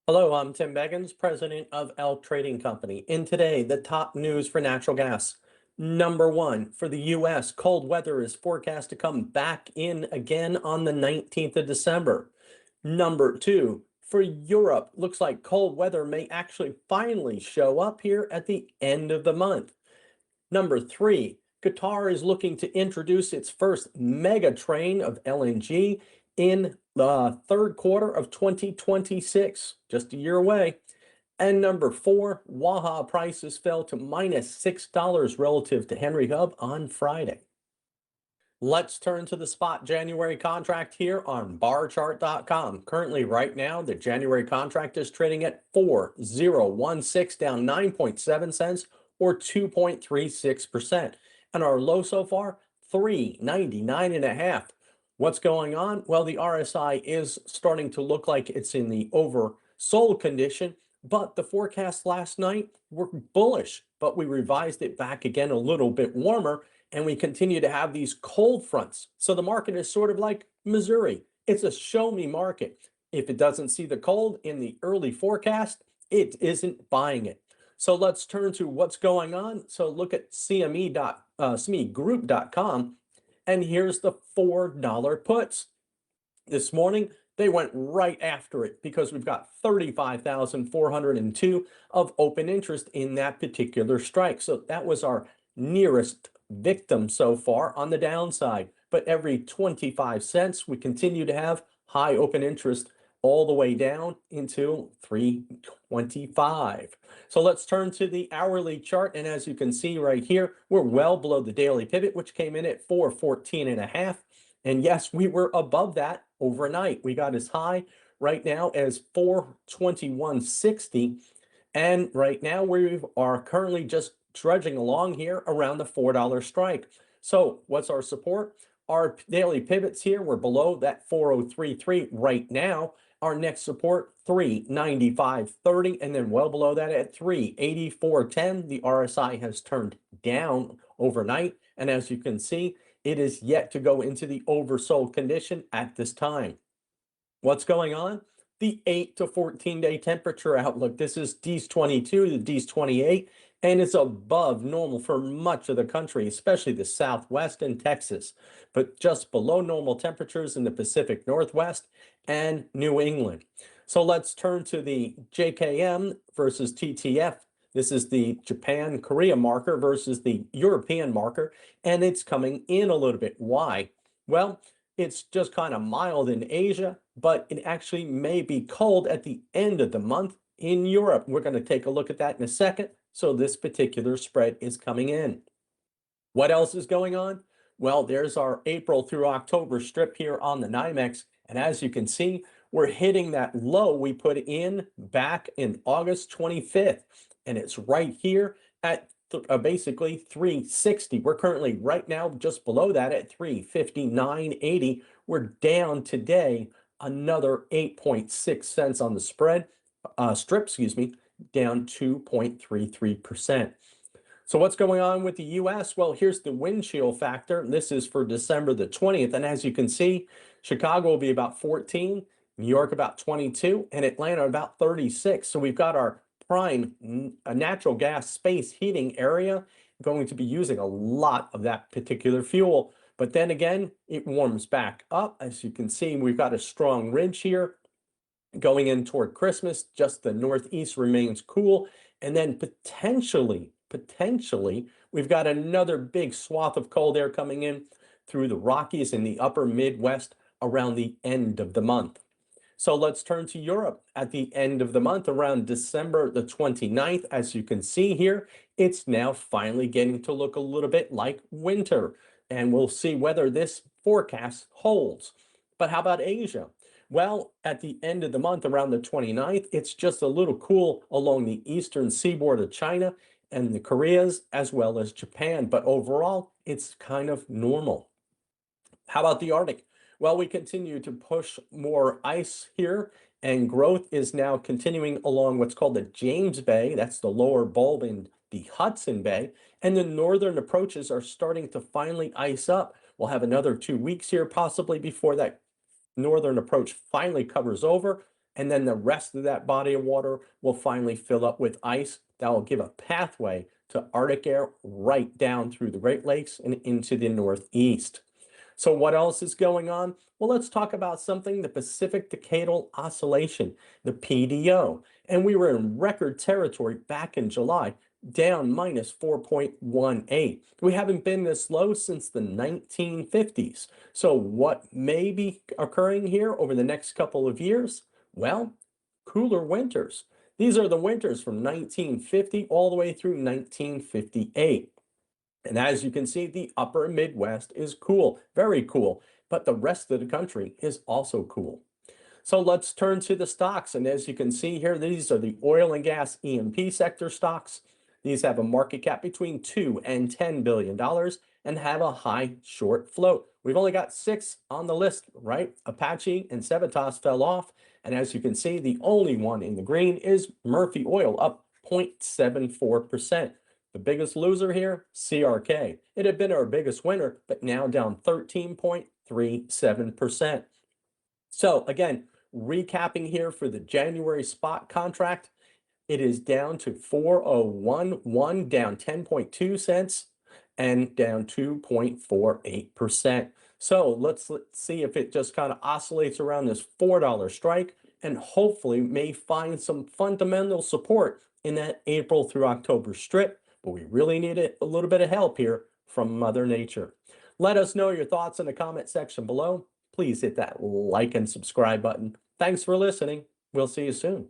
Hello, I'm Tim Beggins, president of Elk Trading Company. And today, the top news for natural gas. Number one, for the US, cold weather is forecast to come back in again on the 19th of December. Number two, for Europe, looks like cold weather may actually finally show up here at the end of the month. Number three, Qatar is looking to introduce its first mega train of LNG in the third quarter of 2026, just a year away. And number four, Waha prices fell to -$6 relative to Henry Hub on Friday. Let's turn to the spot January contract here on barchart.com. Currently, right now, the January contract is trading at 4016, down 9.7 cents or 2.36%. And our low so far, 399 and a half. What's going on? Well, the RSI is starting to look like it's in the oversold condition, but the forecast last night were bullish, but we revised it back again a little bit warmer, and we continue to have these cold fronts. So the market is sort of like Missouri. It's a show me market. If it doesn't see the cold in the early forecast, it isn't buying it. So let's turn to what's going on. So look at CME.com, and here's the $4 puts. This morning, they went right after it because we've got 35,402 of open interest in that particular strike. So that was our nearest victim so far on the downside. But every 25 cents, we continue to have high open interest all the way down into 325. So let's turn to the hourly chart. And as you can see right here, we're well below the daily pivot, which came in at 414 and a half. And yes, we were above that overnight. We got as high right now as 421.60. And right now we are currently just trudging along here around the $4 strike. So what's our support? Our daily pivots here, we're below that 403.3 right now. Our next support, 395.30, and then well below that at 384.10. The RSI has turned down overnight. And as you can see, it is yet to go into the oversold condition at this time. What's going on? The 8 to 14-day temperature outlook. This is DS22 to DS28, and it's above normal for much of the country, especially the Southwest and Texas, but just below normal temperatures in the Pacific Northwest and New England. So let's turn to the JKM versus TTF. This is the Japan-Korea marker versus the European marker, and it's coming in a little bit. Why? Well, it's just kind of mild in Asia, but it actually may be cold at the end of the month in Europe. We're going to take a look at that in a second. So this particular spread is coming in. What else is going on? Well, there's our April through October strip here on the NYMEX. And as you can see, we're hitting that low we put in back in August 25th. And it's right here at basically 360. We're currently right now just below that at 359.80. We're down today another 8.6 cents on the strip, down 2.33%. So what's going on with the US? Well, here's the wind chill factor. This is for December the 20th. And as you can see, Chicago will be about 14, New York about 22, and Atlanta about 36. So we've got our prime natural gas space heating area going to be using a lot of that particular fuel. But then again, it warms back up. As you can see, we've got a strong ridge here going in toward Christmas. Just the Northeast remains cool. And then potentially, we've got another big swath of cold air coming in through the Rockies and the upper Midwest around the end of the month. So let's turn to Europe at the end of the month around December the 29th. As you can see here, it's now finally getting to look a little bit like winter, and we'll see whether this forecast holds. But how about Asia? Well, at the end of the month around the 29th, it's just a little cool along the eastern seaboard of China and the Koreas as well as Japan. But overall, it's kind of normal. How about the Arctic? Well, we continue to push more ice here, and growth is now continuing along what's called the James Bay. That's the lower bulb in the Hudson Bay. And the northern approaches are starting to finally ice up. We'll have another 2 weeks here, possibly before that northern approach finally covers over. and then the rest of that body of water will finally fill up with ice that will give a pathway to Arctic air right down through the Great Lakes and into the Northeast. So what else is going on? Well, let's talk about something, the Pacific Decadal Oscillation, the PDO. And we were in record territory back in July, down minus 4.18. We haven't been this low since the 1950s. So what may be occurring here over the next couple of years? Well, cooler winters. These are the winters from 1950 all the way through 1958. And as you can see, the upper Midwest is cool, very cool, but the rest of the country is also cool. So let's turn to the stocks. And as you can see here, these are the oil and gas E&P sector stocks. These have a market cap between $2 and $10 billion and have a high short float. We've only got 6 on the list, right? Apache and Civitas fell off. And as you can see, the only one in the green is Murphy Oil, up 0.74%. The biggest loser here, CRK. It had been our biggest winner, but now down 13.37%. So again, recapping here for the January spot contract, it is down to 4011, down 10.2 cents and down 2.48%. So let's see if it just kind of oscillates around this $4 strike and hopefully may find some fundamental support in that April through October strip. But we really need a little bit of help here from Mother Nature. Let us know your thoughts in the comment section below. Please hit that like and subscribe button. Thanks for listening. We'll see you soon.